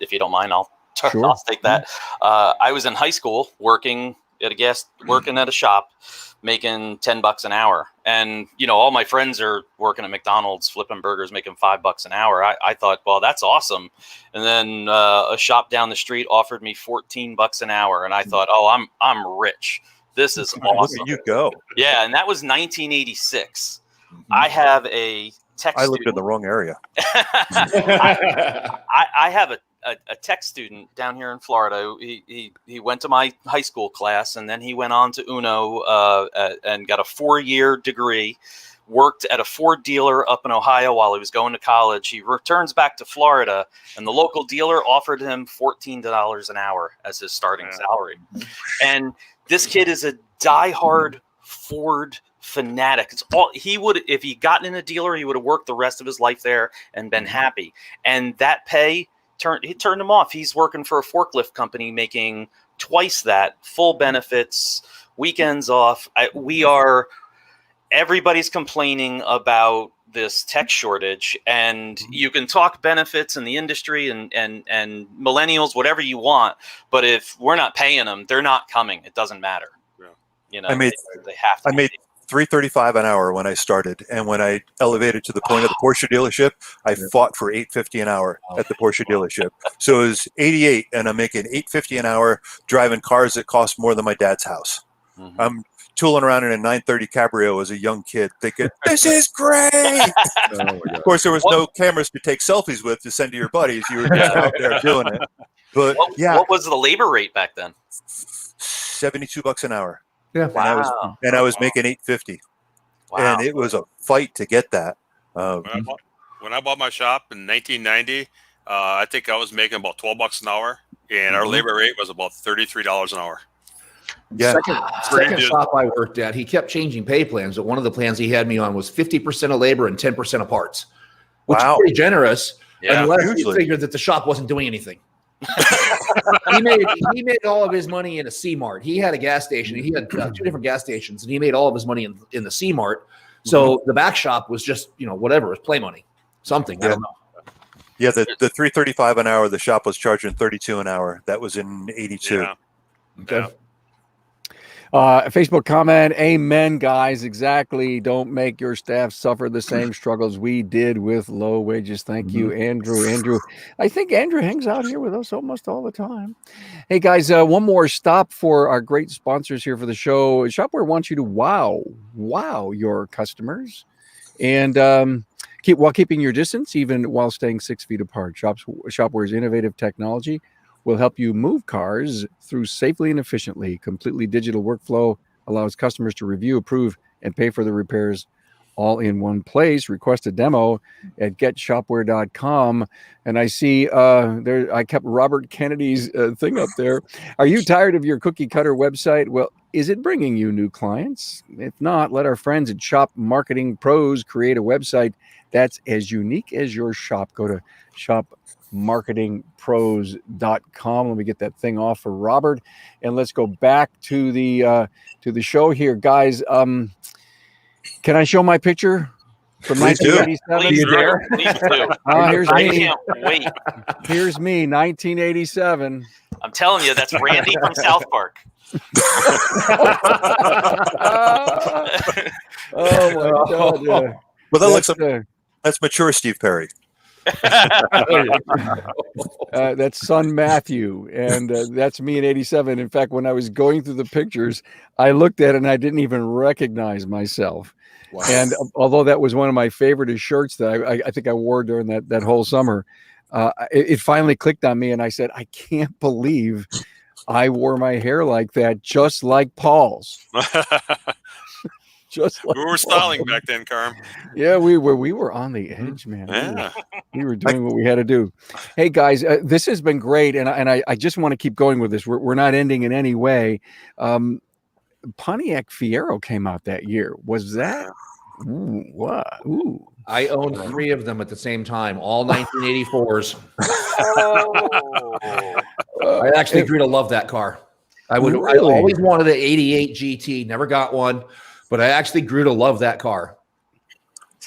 if you don't mind, I'll
Sure.
take that. I was in high school working at a shop, making $10 an hour. And, all my friends are working at McDonald's, flipping burgers, making $5 an hour. I thought, well, that's awesome. And then a shop down the street offered me $14 an hour. And I thought, oh, I'm rich. This is awesome.
Look at you go.
Yeah. And that was 1986. I have a tech
I lived in
student.
the wrong area.
I have a tech student down here in Florida. He went to my high school class, and then he went on to Uno and got a 4-year degree, worked at a Ford dealer up in Ohio while he was going to college. He returns back to Florida, and the local dealer offered him $14 an hour as his starting salary. And this kid is a diehard Ford fanatic. It's all he would, if he gotten in a dealer, he would have worked the rest of his life there and been happy. And that pay turned him off. He's working for a forklift company making twice that, full benefits, weekends off. Everybody's complaining about this tech shortage, and you can talk benefits in the industry and millennials, whatever you want, but if we're not paying them, they're not coming. It doesn't matter. They have to.
I made $3.35 an hour when I started, and when I elevated to the point of the Porsche dealership, I fought for $8.50 an hour at the Porsche dealership. So it was 88, and I'm making $8.50 an hour driving cars that cost more than my dad's house.
Mhm.
I'm tooling around in a 930 Cabrio as a young kid, thinking this is great. Of course, there was no cameras to take selfies with to send to your buddies. You were just out there doing it. But
what was the labor rate back then?
$72 an hour.
Yeah.
Wow.
And I was making $8.50.
Wow.
And it was a fight to get that.
When I bought my shop in 1990, I think I was making about $12 an hour, and our labor rate was about $33 an hour.
Yeah.
Second shop I worked at, he kept changing pay plans, but one of the plans he had me on was 50% of labor and 10% of parts, which is pretty generous, unless you figured that the shop wasn't doing anything. he made all of his money in a C-Mart. He had a gas station. He had 2 different gas stations, and he made all of his money in the C-Mart. So the back shop was just, whatever, it was play money, something. I don't know.
Yeah, the $3.35 an hour, the shop was charging $32 an hour. That was in 82.
Yeah.
Okay.
Yeah.
Facebook comment, amen, guys. Exactly. Don't make your staff suffer the same struggles we did with low wages. Thank you, Andrew. I think Andrew hangs out here with us almost all the time. Hey, guys, one more stop for our great sponsors here for the show. Shopware wants you to wow your customers, and keeping your distance, even while staying 6 feet apart. Shopware's innovative technology will help you move cars through safely and efficiently. Completely digital workflow allows customers to review, approve, and pay for the repairs all in one place. Request a demo at getshopware.com. And I see I kept Robert Kennedy's thing up there. Are you tired of your cookie cutter website? Well, is it bringing you new clients? If not, let our friends at Shop Marketing Pros create a website that's as unique as your shop. Go to shopmarketingpros.com. Let me get that thing off for Robert, and let's go back to the show here, guys. Can I show my picture from 1987?
Please do.
Here's
I
me.
can't wait.
Here's me, 1987.
I'm telling you, that's Randy from South Park.
Oh my God! Yeah.
Well, that looks that's mature Steve Perry.
That's son Matthew, and that's me in 87. In fact, when I was going through the pictures, I looked at it and I didn't even recognize myself. Wow. And although that was one of my favorite shirts that I think I wore during that whole summer, it finally clicked on me, and I said, I can't believe I wore my hair like that, just like Paul's. Just like
We were
Paul's.
styling back then, Carm.
Yeah, we were on the edge, man.
Yeah.
We were doing what we had to do. Hey guys, this has been great, and I just want to keep going with this. We're not ending in any way. Pontiac Fiero came out that year. Was that? Ooh, what? Ooh.
I owned 3 of them at the same time, all 1984s. I actually grew to love that car. I
Really?
always wanted an 88 GT, never got one, but I actually grew to love that car.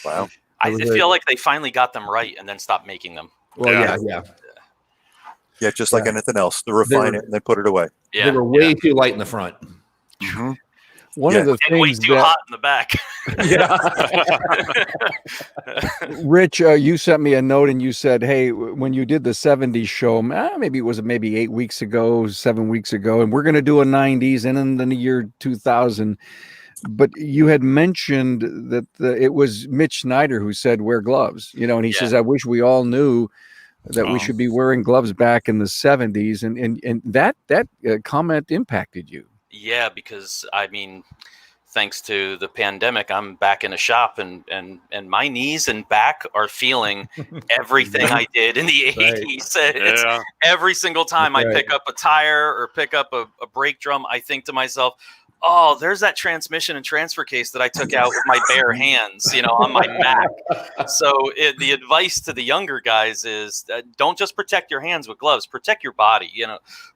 Wow.
I feel like they finally got them right and then stopped making them.
Well,
Yeah.
Yeah, just like anything else. They refine it and then put it away.
Yeah.
They were way too light in the front.
Mm-hmm.
One
Yeah.
of the
And way
things
too
that
hot in the back.
Rich, you sent me a note and you said, "Hey, when you did the '70s show, maybe it was 8 weeks ago, 7 weeks ago, and we're going to do a '90s and in the year 2000." But you had mentioned that it was Mitch Snyder who said wear gloves, and he says, "I wish we all knew that we should be wearing gloves back in the '70s," and that comment impacted you.
Yeah, because I mean, thanks to the pandemic, I'm back in a shop, and my knees and back are feeling everything I did in the '80s. It's
Yeah.
every single time I pick up a tire or pick up a brake drum, I think to myself, "Oh, there's that transmission and transfer case that I took out with my bare hands, on my Mac." So the advice to the younger guys is don't just protect your hands with gloves, protect your body,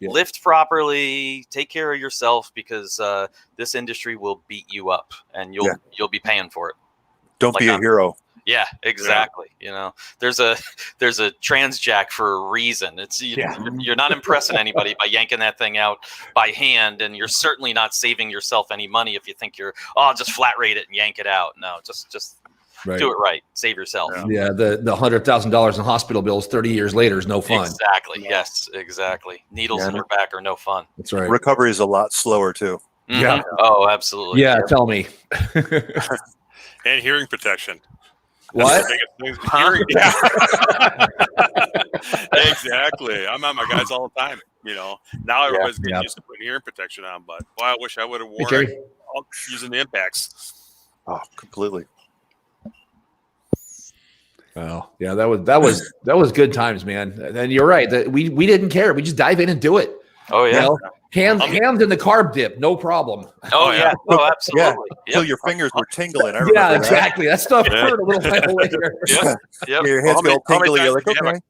lift properly, take care of yourself, because this industry will beat you up and you'll be paying for it.
Don't be a hero.
Yeah, exactly. There's a trans jack for a reason. It's you're not impressing anybody by yanking that thing out by hand, and you're certainly not saving yourself any money if you think just flat rate it and yank it out. No, just do it right. Save yourself.
Yeah, the $100,000 in hospital bills 30 years later is no fun.
Exactly. Yes, exactly. Needles in your back are no fun.
That's right.
Recovery is a lot slower too.
Mhm.
Yeah.
Oh, absolutely.
Yeah, tell me.
And hearing protection.
What?
Hearing, exactly. I'm on my guys all the time. Now everybody's getting used to putting hearing protection on, but boy, I wish I would have worn it using the impacts.
Oh, completely.
Oh, yeah, that was good times, man. And you're right that we didn't care. We just dive in and do it.
Oh yeah.
Hands in the carb dip, no problem.
Oh yeah. Oh, absolutely.
Until your fingers were tingling.
Yeah, exactly. That stuff hurt a little while later.
Yep.
Your hands go tingly. You're like, okay.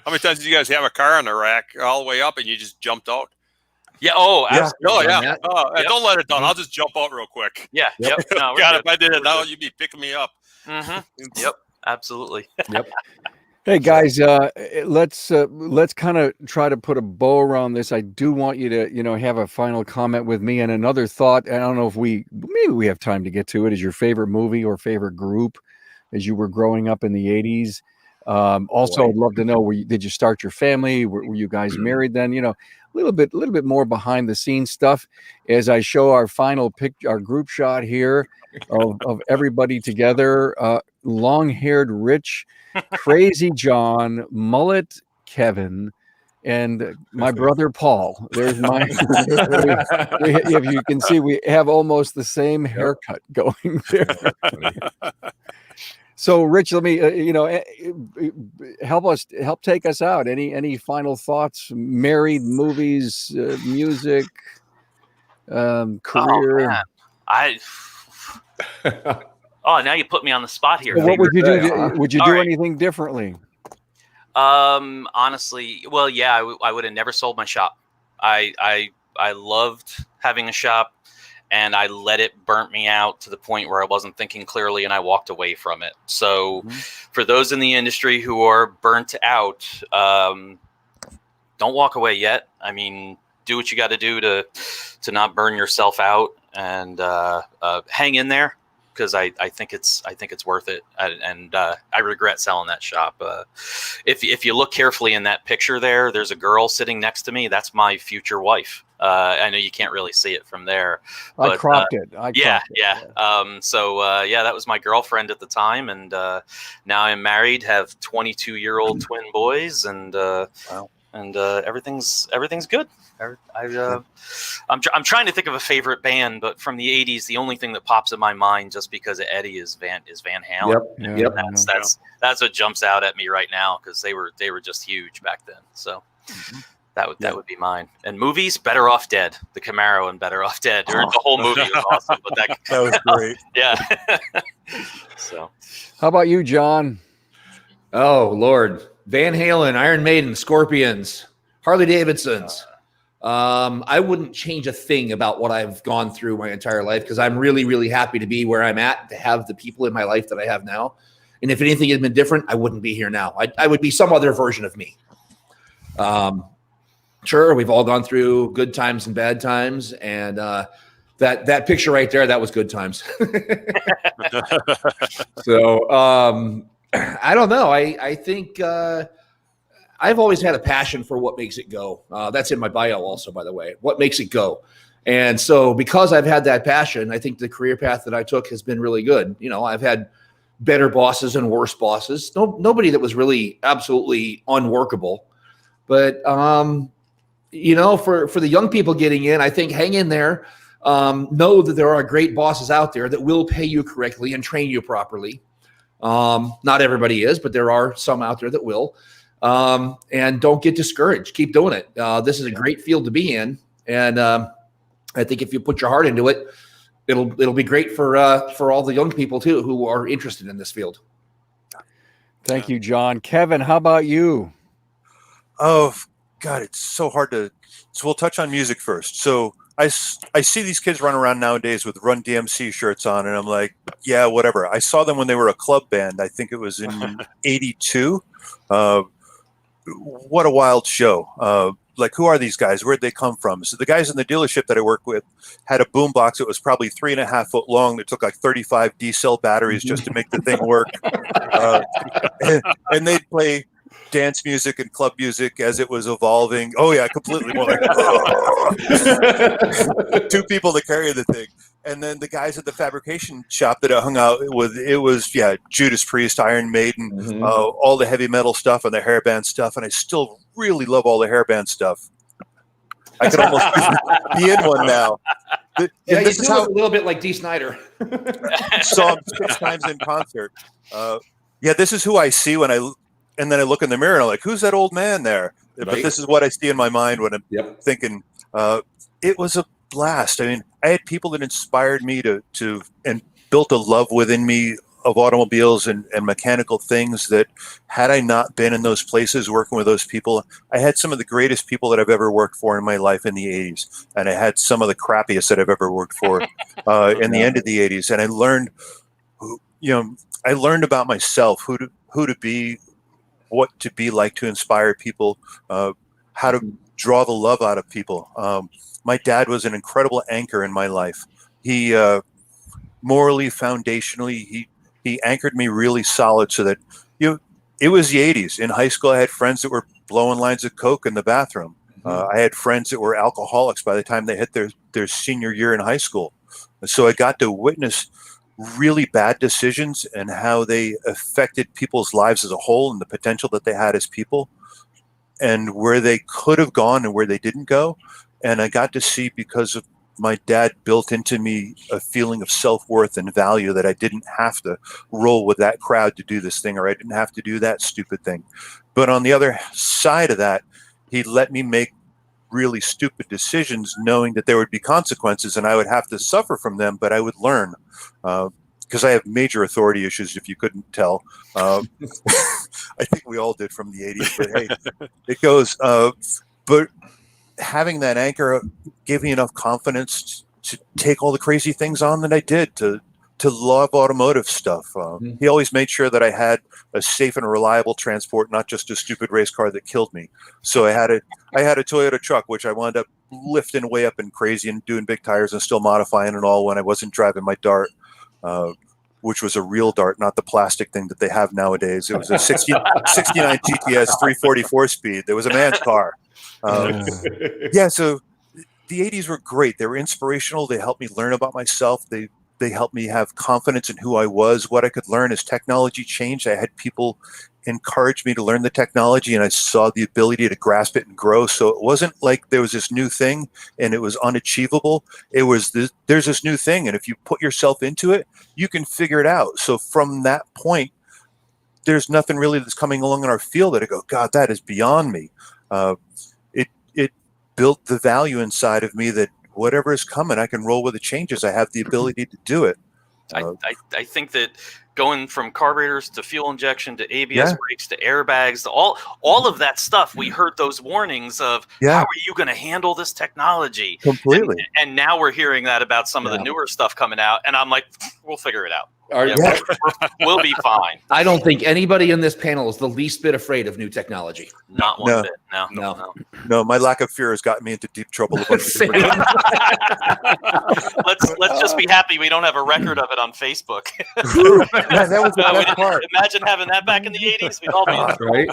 How many times did you guys have a car on the rack all the way up and you just jumped out?
Yeah. Oh,
Yeah.
Oh yeah.
Yep.
Don't let it down. I'll just jump out real quick.
yeah. Yep. No,
God, if I did it now, you'd be picking me up.
Mm-hmm. Yep. Absolutely.
Yep.
Hey guys, let's kind of try to put a bow around this. I do want you to, have a final comment with me, and another thought. I don't know if maybe we have time to get to it. Is your favorite movie or favorite group as you were growing up in the '80s? Also, I'd love to know, did you start your family? Were you guys married then? A little bit more behind the scenes stuff as I show our final our group shot here of everybody together. Long-haired Rich, Crazy John, Mullet Kevin, and my brother Paul. There's my. If you can see, we have almost the same haircut going there. So, Rich, let me help take us out. Any final thoughts? Married, movies, music, career.
Oh, now you put me on the spot here.
Well, what would you do? Would you do anything differently?
Honestly, well, yeah, I would have never sold my shop. I loved having a shop, and I let it burnt me out to the point where I wasn't thinking clearly, and I walked away from it. So for those in the industry who are burnt out, don't walk away yet. I mean, do what you got to do to not burn yourself out, and hang in there, because I think it's worth it. And I regret selling that shop. If you look carefully in that picture there's a girl sitting next to me. That's my future wife. I know you can't really see it from there. But,
I cropped it.
Yeah. That was my girlfriend at the time, and now I'm married, have 22-year-old twin boys, and and everything's good. I'm trying to think of a favorite band, but from the '80s, the only thing that pops in my mind, just because of Eddie, is Van Halen.
Yep.
That's what jumps out at me right now, because they were just huge back then. So that would be mine. And movies, Better Off Dead, the Camaro and Better Off Dead. The whole movie was awesome, but
that was great.
Yeah. So,
How about you, John?
Oh Lord, Van Halen, Iron Maiden, Scorpions, Harley Davidsons. I wouldn't change a thing about what I've gone through my entire life, because I'm really, really happy to be where I'm at, to have the people in my life that I have now. And if anything had been different, I wouldn't be here now. I would be some other version of me. Sure, we've all gone through good times and bad times, and that picture right there, that was good times. So I don't know. I think I've always had a passion for what makes it go. That's in my bio also, by the way, what makes it go. And so because I've had that passion, I think the career path that I took has been really good. You know, I've had better bosses and worse bosses. Nobody that was really absolutely unworkable. But, you know, for the young people getting in, I think hang in there. Know that there are great bosses out there that will pay you correctly and train you properly. Not everybody is, but there are some out there that will. And don't get discouraged. Keep doing it. This is a great field to be in, and I think if you put your heart into it, it'll be great for all the young people too who are interested in this field.
Thank you, John. Kevin, how about you?
Oh God, it's so hard to. So we'll touch on music first. So I see these kids run around nowadays with Run DMC shirts on, and I'm like, yeah, whatever. I saw them when they were a club band. I think it was in '82. What a wild show. Like, who are these guys? Where'd they come from? So the guys in the dealership that I work with had a boombox that was probably 3.5 foot long that took like 35 D-cell batteries just to make the thing work. And they'd play dance music and club music as it was evolving. Oh yeah, completely more like two people to carry the thing. And then the guys at the fabrication shop that I hung out with, it was Judas Priest, Iron Maiden, all the heavy metal stuff and the hairband stuff. And I still really love all the hairband stuff. I could almost be in one now.
Yeah, this is a little bit like Dee Snider.
Saw him 6 times in concert. This is who I see when and then I look in the mirror and I'm like, who's that old man there? Right. But this is what I see in my mind when I'm thinking, it was a blast. I mean, I had people that inspired me to and built a love within me of automobiles and mechanical things that had I not been in those places working with those people, I had some of the greatest people that I've ever worked for in my life in the 80s. And I had some of the crappiest that I've ever worked for in the end of the 80s. And I learned about myself, who to be, what to be like to inspire people, how to draw the love out of people. My dad was an incredible anchor in my life. He morally, foundationally, he anchored me really solid so that, it was the 80s. In high school, I had friends that were blowing lines of Coke in the bathroom. I had friends that were alcoholics by the time they hit their senior year in high school. So I got to witness really bad decisions and how they affected people's lives as a whole and the potential that they had as people and where they could have gone and where they didn't go. And I got to see, because of my dad built into me a feeling of self-worth and value, that I didn't have to roll with that crowd to do this thing, or I didn't have to do that stupid thing. But on the other side of that, he let me make really stupid decisions knowing that there would be consequences and I would have to suffer from them, but I would learn. Because I have major authority issues, if you couldn't tell. I think we all did from the 80s, but hey, it goes. But having that anchor gave me enough confidence to take all the crazy things on that I did, to love automotive stuff. He always made sure that I had a safe and reliable transport, not just a stupid race car that killed me. So I had a Toyota truck, which I wound up lifting way up and crazy and doing big tires and still modifying and all when I wasn't driving my Dart. Which was a real Dart, not the plastic thing that they have nowadays. It was a 69 GTS 344 speed. There was a man's car. So the 80s were great. They were inspirational. They helped me learn about myself. They helped me have confidence in who I was, what I could learn as technology changed. I had people encouraged me to learn the technology, and I saw the ability to grasp it and grow. So it wasn't like there was this new thing and it was unachievable. It was there's this new thing, and if you put yourself into it, you can figure it out. So from that point, there's nothing really that's coming along in our field that I go, God, that is beyond me. It built the value inside of me that whatever is coming, I can roll with the changes. I have the ability to do it.
I think that going from carburetors to fuel injection to ABS brakes to airbags to all of that stuff, we heard those warnings of how are you going to handle this technology
Completely.
And now we're hearing that about some of the newer stuff coming out, and I'm like, we'll figure it out. We'll be fine.
I don't think anybody in this panel is the least bit afraid of new technology.
Not one bit.
No, my lack of fear has gotten me into deep trouble.
Let's just be happy we don't have a record of it on Facebook.
Man, that was the best part.
Imagine having that back in the 80s. We'd all be
right.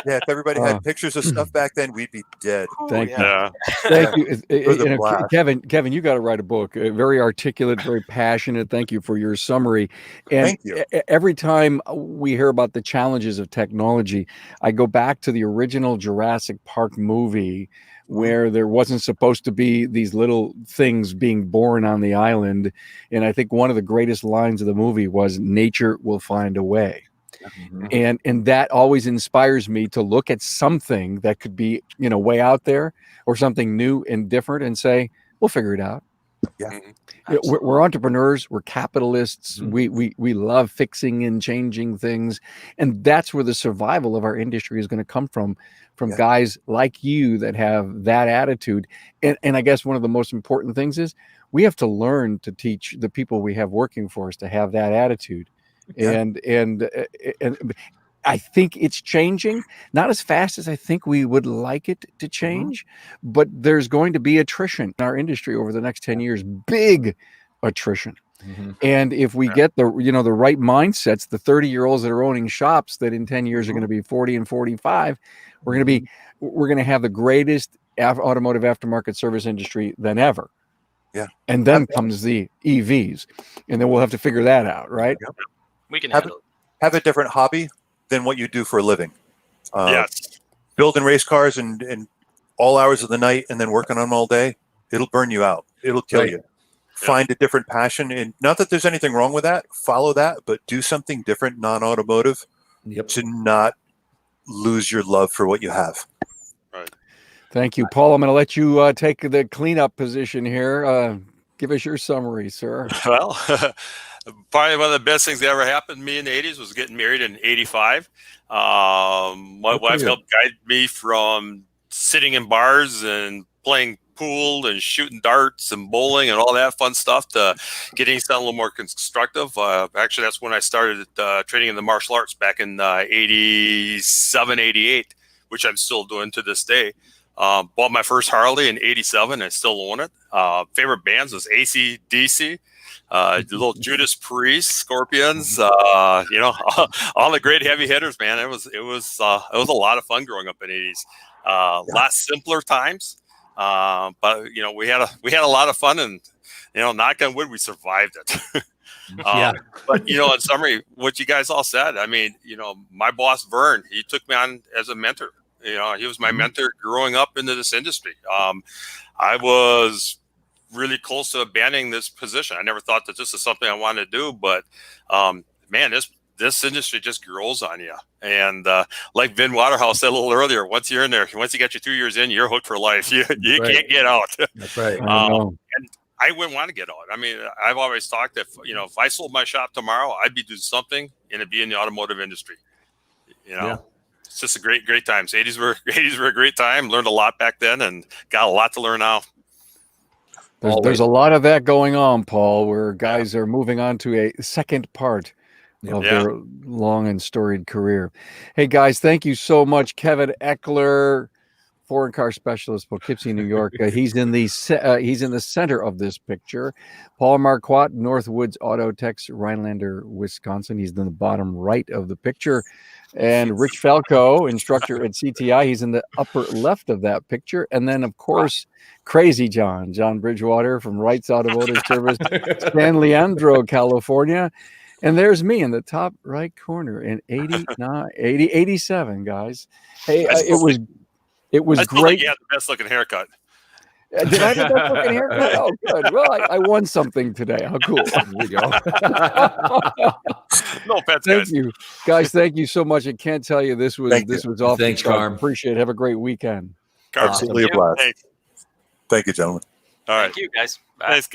Yeah, if everybody had pictures of stuff back then, we'd be dead.
Thank you.
Yeah.
Thank you. Kevin, you got to write a book. Very articulate, very passionate. Thank you for your summary. And
Thank you.
Every time we hear about the challenges of technology, I go back to the original Jurassic Park movie where there wasn't supposed to be these little things being born on the island. And I think one of the greatest lines of the movie was, nature will find a way. Mm-hmm. And that always inspires me to look at something that could be, way out there or something new and different and say, we'll figure it out.
Yeah.
We're entrepreneurs, we're capitalists, we love fixing and changing things, and that's where the survival of our industry is going to come from guys like you that have that attitude. And I guess one of the most important things is we have to learn to teach the people we have working for us to have that attitude. And I think it's changing, not as fast as I think we would like it to change, but there's going to be attrition in our industry over the next 10 years, big attrition. And if we get the right mindsets, the 30-year-olds that are owning shops that in 10 years are going to be 40 and 45, we're going to have the greatest automotive aftermarket service industry than ever.
Yeah.
And then comes the EVs, and then we'll have to figure that out, right?
Yep.
We can handle it.
Have a different hobby than what you do for a living.
Yes.
Building race cars and all hours of the night and then working on them all day, it'll burn you out. It'll kill you. Find a different passion. And not that there's anything wrong with that. Follow that, but do something different, non-automotive, to not lose your love for what you have.
Right.
Thank you, Paul. I'm going to let you take the cleanup position here. Give us your summary, sir.
Well, probably one of the best things that ever happened to me in the 80s was getting married in 85. My wife helped guide me from sitting in bars and playing pool and shooting darts and bowling and all that fun stuff to getting something a little more constructive. Actually, that's when I started training in the martial arts back in 87, 88, which I'm still doing to this day. Bought my first Harley in 87 and still own it. Favorite bands was AC/DC, little Judas Priest, Scorpions, all the great heavy hitters, man. It was a lot of fun growing up in the 80s. Lot simpler times. But we had a lot of fun, and knock on wood, we survived it. But in summary, what you guys all said, I mean, my boss Vern, he took me on as a mentor. He was my mentor growing up into this industry. I was really close to abandoning this position. I never thought that this is something I wanted to do, but man, this industry just grows on you. And like Vin Waterhouse said a little earlier, once you're in there, once you get your 2 years in, you're hooked for life. You can't get out.
That's right.
And I wouldn't want to get out. I mean, I've always talked that, if I sold my shop tomorrow, I'd be doing something and it'd be in the automotive industry. It's just a great times. 80s were a great time. Learned a lot back then and got a lot to learn now.
There's a lot of that going on, Paul, where guys are moving on to a second part of their long and storied career. Hey guys, thank you so much. Kevin Eckler, foreign car specialist, Poughkeepsie, New York. He's in the center of this picture. Paul Marquardt, Northwoods Auto Techs, Rhinelander, Wisconsin. He's in the bottom right of the picture. And Rich Falco, instructor at CTI, he's in the upper left of that picture. And then, of course, Crazy John Bridgewater from Wright's Automotive Service, San Leandro, California. And there's me in the top right corner in 89, 80, 87, guys. Hey, it was
I still
great.
think you had the best looking haircut.
Did I have the best looking haircut? Oh, good. Well, I won something today. How cool.
There you go.
No offense,
Thank
guys.
you, guys. Thank you so much. I can't tell you this was
Thank
this
you.
was off
Thanks,
the chart.
Carm.
Appreciate it. Have a great weekend.
Carm.
Absolutely a
Yeah.
blast.
Thanks.
Thank you, gentlemen.
All right.
Thank you, guys. Bye.
Thanks, guys.